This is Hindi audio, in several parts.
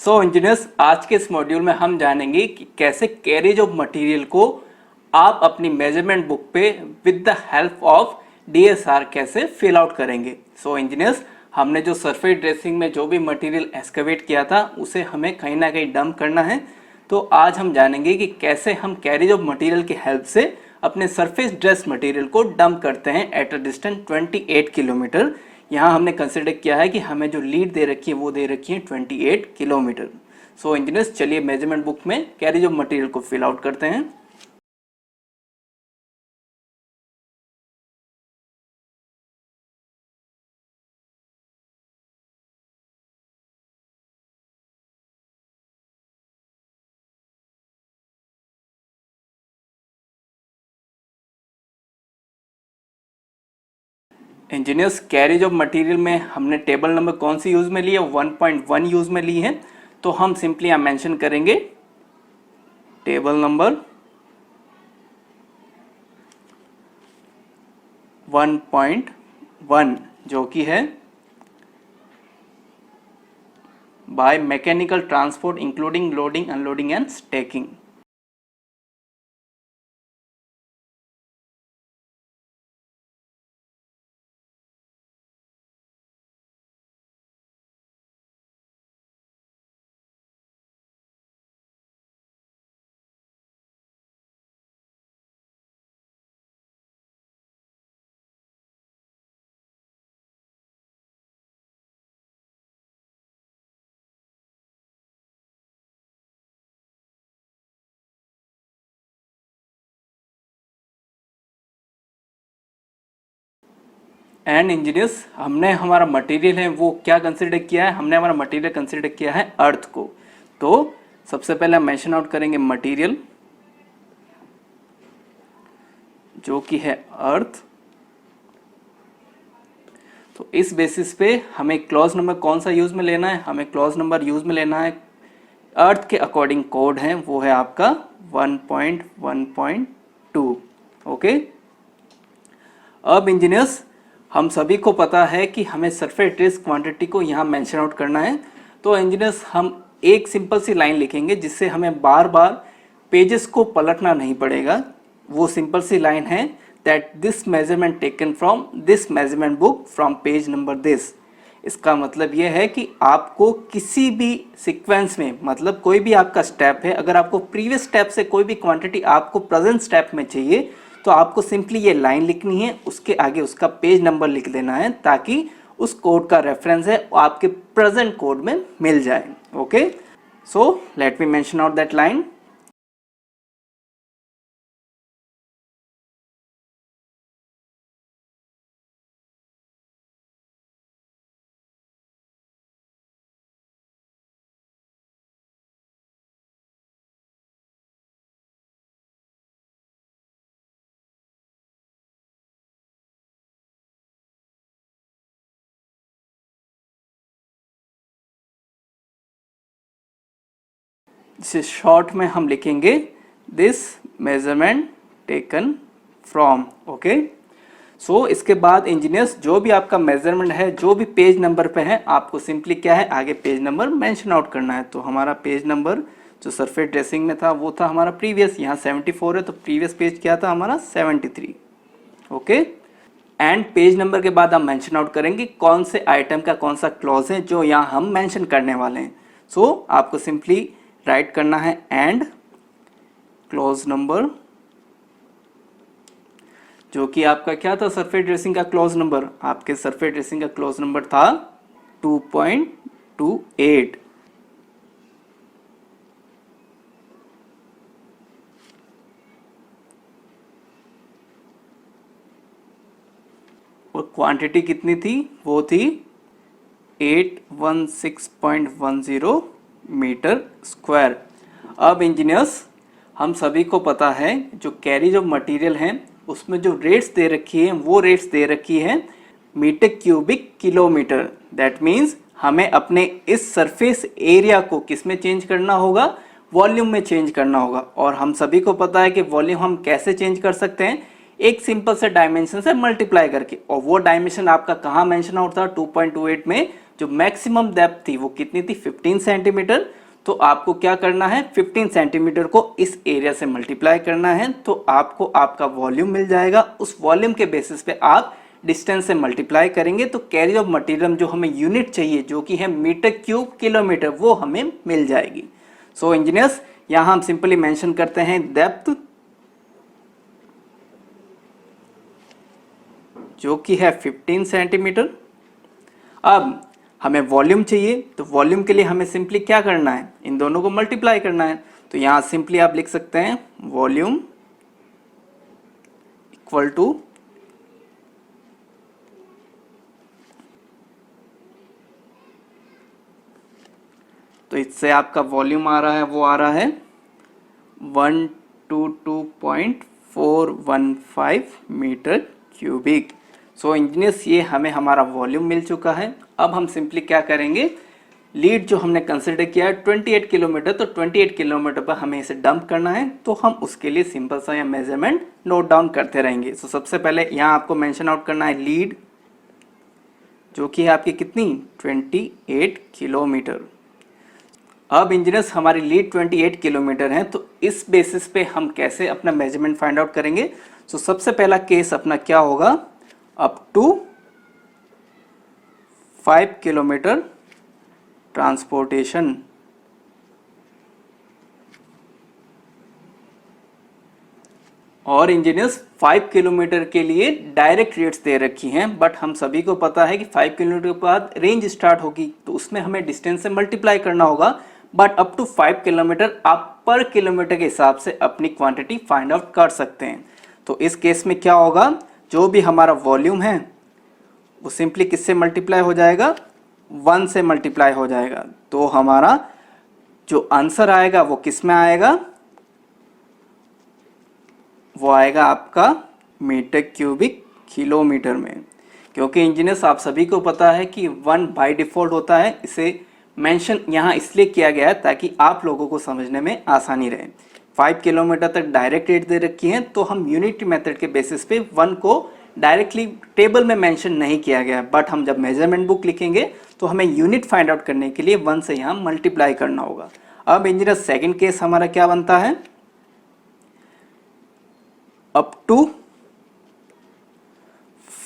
सो इंजीनियर्स, आज के इस मॉड्यूल में हम जानेंगे कि कैसे कैरेज ऑफ मटेरियल को आप अपनी मेजरमेंट बुक पे with the help of DSR कैसे फिल आउट करेंगे। सो इंजीनियर्स, हमने जो सरफेस ड्रेसिंग में जो भी मटेरियल एक्सकवेट किया था उसे हमें कहीं ना कहीं डंप करना है। तो आज हम जानेंगे कि कैसे हम कैरेज ऑफ मटेरियल की हेल्प से अपने सरफेस ड्रेस मटेरियल को डंप करते हैं एट अ डिस्टेंस 28 किलोमीटर। यहाँ हमने कंसिडर किया है कि हमें जो लीड दे रखी है वो दे रखी है 28 किलोमीटर। सो इंजीनियर्स, चलिए मेजरमेंट बुक में कैरेज ऑफ मटेरियल को फिल आउट करते हैं। इंजीनियर्स, कैरेज ऑफ मटेरियल में हमने टेबल नंबर कौन सी यूज में ली है? 1.1 यूज में ली है। तो हम सिंपली यहाँ मेंशन करेंगे टेबल नंबर 1.1 जो कि है by mechanical transport including loading, unloading and stacking. And engineers, हमने हमारा मटेरियल है वो क्या कंसिडर किया है? हमने हमारा मटेरियल कंसिडर किया है अर्थ को। तो सबसे पहले हम मेंशन आउट करेंगे मटेरियल जो कि है अर्थ। तो इस बेसिस पे हमें क्लॉज नंबर कौन सा यूज में लेना है? हमें क्लॉज नंबर यूज में लेना है अर्थ के अकॉर्डिंग कोड है वो है आपका 1.1.2। ओके, अब इंजीनियर्स, हम सभी को पता है कि हमें सरफेस ड्रेस क्वांटिटी को यहाँ मेंशन आउट करना है। तो इंजीनियर्स, हम एक सिंपल सी लाइन लिखेंगे जिससे हमें बार बार पेजेस को पलटना नहीं पड़ेगा। वो सिंपल सी लाइन है that this measurement taken from this measurement book from page number this. इसका मतलब ये है कि आपको किसी भी सीक्वेंस में, मतलब कोई भी आपका स्टेप है, अगर आपको प्रीवियस स्टेप से कोई भी क्वांटिटी आपको प्रेजेंट स्टेप में चाहिए तो आपको सिंपली ये लाइन लिखनी है, उसके आगे उसका पेज नंबर लिख देना है ताकि उस कोड का रेफरेंस है वो आपके प्रेजेंट कोड में मिल जाए। Okay, so let me mention out that line. इसे शॉर्ट में हम लिखेंगे this measurement taken from. Okay, so इसके बाद इंजीनियर्स, जो भी आपका मेजरमेंट है जो भी पेज नंबर पे है आपको सिंपली क्या है, आगे पेज नंबर मेंशन आउट करना है। तो हमारा पेज नंबर जो सरफेस ड्रेसिंग में था वो था हमारा प्रीवियस, यहाँ 74 है तो प्रीवियस पेज क्या था हमारा 73। ओके, एंड पेज नंबर के बाद हम मेंशन आउट करेंगे कौन से आइटम का कौन सा क्लॉज है जो यहाँ हम मेंशन करने वाले हैं। सो आपको सिंपली राइट करना है एंड क्लॉज नंबर, जो कि आपका क्या था सरफेस ड्रेसिंग का क्लॉज नंबर, आपके सरफेस ड्रेसिंग का क्लॉज नंबर था 2.28। और क्वांटिटी कितनी थी? वो थी 816.10 मीटर स्क्वायर। अब इंजीनियर्स, हम सभी को पता है जो कैरेज ऑफ मटेरियल है उसमें जो रेट्स दे रखी है वो रेट्स दे रखी है metre cubic kilometre. That means हमें अपने इस सरफेस एरिया को किस में चेंज करना होगा? वॉल्यूम में चेंज करना होगा। और हम सभी को पता है कि वॉल्यूम हम कैसे चेंज कर सकते हैं? एक सिंपल से डायमेंशन से मल्टीप्लाई करके। और वो डायमेंशन आपका कहाँ मेंशन आउट था 2.28 में? जो मैक्सिमम डेप्थ थी वो कितनी थी 15 सेंटीमीटर। तो आपको क्या करना है 15 सेंटीमीटर को इस एरिया से मल्टीप्लाई करना है तो आपको आपका वॉल्यूम मिल जाएगा। उस वॉल्यूम के बेसिस पे आप डिस्टेंस से मल्टीप्लाई करेंगे तो कैरी ऑफ मटेरियल जो हमें यूनिट चाहिए जो कि है मीटर क्यूब किलोमीटर वो हमें मिल जाएगी। सो इंजीनियर्स यहाँ हम सिंपली मेंशन करते हैं डेप्थ जो कि है 15 सेंटीमीटर। अब हमें वॉल्यूम चाहिए तो वॉल्यूम के लिए हमें सिंपली क्या करना है इन दोनों को मल्टीप्लाई करना है। तो यहां सिंपली आप लिख सकते हैं वॉल्यूम इक्वल टू तो इससे आपका वॉल्यूम आ रहा है वो आ रहा है 122.415 मीटर क्यूबिक। सो इंजीनियर्स ये हमें हमारा वॉल्यूम मिल चुका है। अब हम सिंपली क्या करेंगे लीड जो हमने कंसिडर किया है 28 किलोमीटर तो 28 किलोमीटर पर हमें इसे डंप करना है तो हम उसके लिए सिंपल सा या मेजरमेंट नोट डाउन करते रहेंगे। सो सबसे पहले यहाँ आपको मेंशन आउट करना है लीड जो कि है आपकी कितनी 28 किलोमीटर। अब इंजीनियर्स हमारी लीड 28 किलोमीटर है तो इस बेसिस पे हम कैसे अपना मेजरमेंट फाइंड आउट करेंगे। सो सबसे पहला केस अपना क्या होगा अप टू 5 किलोमीटर ट्रांसपोर्टेशन। और इंजीनियर्स 5 किलोमीटर के लिए डायरेक्ट रेट्स दे रखी हैं बट हम सभी को पता है कि 5 किलोमीटर के बाद रेंज स्टार्ट होगी तो उसमें हमें डिस्टेंस से मल्टीप्लाई करना होगा। बट अप टू 5 किलोमीटर आप पर किलोमीटर के हिसाब से अपनी क्वांटिटी फाइंड आउट कर सकते हैं। तो इस केस में क्या होगा जो भी हमारा वॉल्यूम है वो सिंपली किससे मल्टीप्लाई हो जाएगा 1 से मल्टीप्लाई हो जाएगा। तो हमारा जो आंसर आएगा वो किस में आएगा वो आएगा आपका मीटर क्यूबिक किलोमीटर में। क्योंकि इंजीनियर्स आप सभी को पता है कि 1 बाय डिफॉल्ट होता है, इसे मेंशन यहाँ इसलिए किया गया है ताकि आप लोगों को समझने में आसानी रहे। 5 किलोमीटर तक डायरेक्ट रेट दे रखी है तो हम यूनिट मेथड के बेसिस पे 1 को डायरेक्टली टेबल में मेंशन नहीं किया गया बट हम जब मेजरमेंट बुक लिखेंगे तो हमें यूनिट फाइंड आउट करने के लिए 1 से यहाँ मल्टीप्लाई करना होगा। अब इंजीनियर सेकंड केस हमारा क्या बनता है up to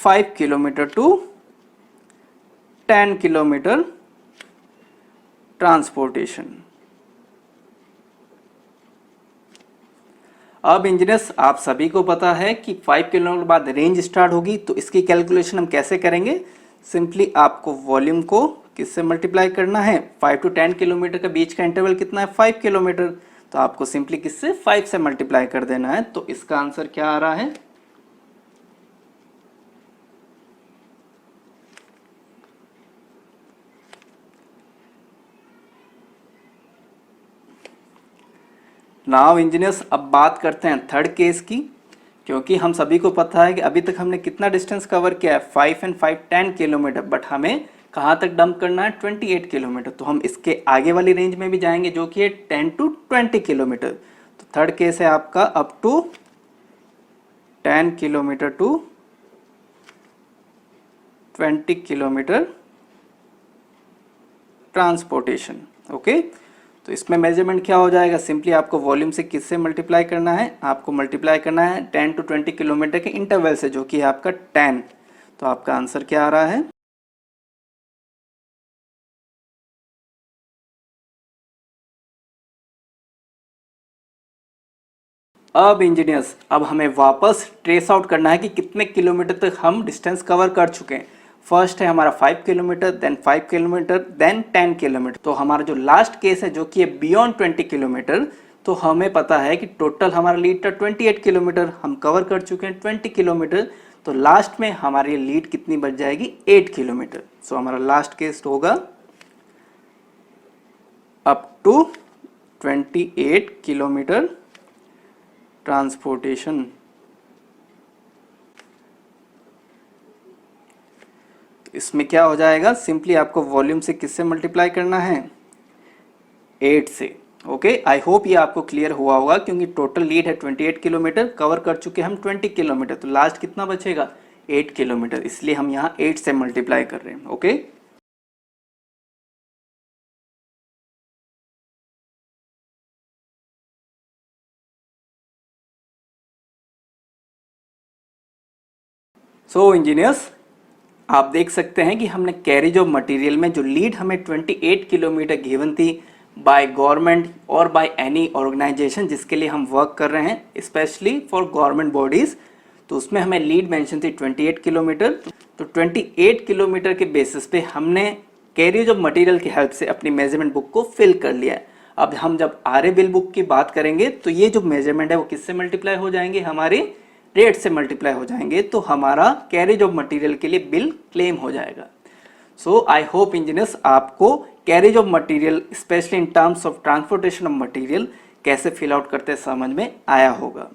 5 kilometre to 10 kilometre transportation. अब इंजीनियर्स आप सभी को पता है कि 5 किलोमीटर बाद रेंज स्टार्ट होगी तो इसकी कैलकुलेशन हम कैसे करेंगे सिंपली आपको वॉल्यूम को किससे मल्टीप्लाई करना है 5 टू 10 किलोमीटर का बीच का इंटरवल कितना है 5 किलोमीटर तो आपको सिंपली किससे 5 से मल्टीप्लाई कर देना है। तो इसका आंसर क्या आ रहा है नाउ इंजीनियर्स अब बात करते हैं थर्ड केस की। क्योंकि हम सभी को पता है कि अभी तक हमने कितना डिस्टेंस कवर किया है 5 एंड 5 10 किलोमीटर बट हमें कहाँ तक डंप करना है 28 किलोमीटर। तो हम इसके आगे वाली रेंज में भी जाएंगे जो कि है 10 टू 20 किलोमीटर। तो थर्ड केस है आपका up to 10 kilometre to 20 kilometre transportation. Okay तो इसमें मेजरमेंट क्या हो जाएगा सिंपली आपको वॉल्यूम से किससे मल्टीप्लाई करना है आपको मल्टीप्लाई करना है 10 टू 20 किलोमीटर के इंटरवल से जो कि है आपका 10। तो आपका आंसर क्या आ रहा है अब इंजीनियर्स अब हमें वापस ट्रेस आउट करना है कि कितने किलोमीटर तक हम डिस्टेंस कवर कर चुके हैं। फर्स्ट है हमारा 5 kilometre then 5 kilometre then 10 kilometre. तो हमारा जो लास्ट केस है जो कि है बियॉन्ड 20 किलोमीटर तो हमें पता है कि टोटल हमारा लीड था 28 किलोमीटर हम कवर कर चुके हैं 20 किलोमीटर। तो लास्ट में हमारी लीड कितनी बच जाएगी 8 किलोमीटर। सो हमारा लास्ट केस होगा अप टू 28 किलोमीटर ट्रांसपोर्टेशन। इसमें क्या हो जाएगा सिंपली आपको वॉल्यूम से किससे मल्टीप्लाई करना है 8 से। ओके आई होप ये आपको क्लियर हुआ होगा क्योंकि टोटल लीड है 28 किलोमीटर कवर कर चुके हम 20 किलोमीटर तो लास्ट कितना बचेगा 8 किलोमीटर इसलिए हम यहाँ 8 से मल्टीप्लाई कर रहे हैं। ओके सो इंजीनियर्स, आप देख सकते हैं कि हमने कैरेज ऑफ मटेरियल में जो लीड हमें 28 किलोमीटर गिवन थी बाय गवर्नमेंट और बाय एनी ऑर्गेनाइजेशन जिसके लिए हम वर्क कर रहे हैं, स्पेशली फॉर गवर्नमेंट बॉडीज, तो उसमें हमें लीड मेंशन थी 28 किलोमीटर। तो 28 किलोमीटर के बेसिस पे हमने कैरेज ऑफ मटेरियल की हेल्प से अपनी मेजरमेंट बुक को फिल कर लिया है। अब हम जब आरए बिल बुक की बात करेंगे तो ये जो मेजरमेंट है वो किससे मल्टीप्लाई हो जाएंगे, हमारे रेट से मल्टीप्लाई हो जाएंगे, तो हमारा कैरेज ऑफ मटेरियल के लिए बिल क्लेम हो जाएगा। सो आई होप इंजीनियर्स आपको carriage of material specially in terms of transportation of material कैसे फिल आउट करते समझ में आया होगा।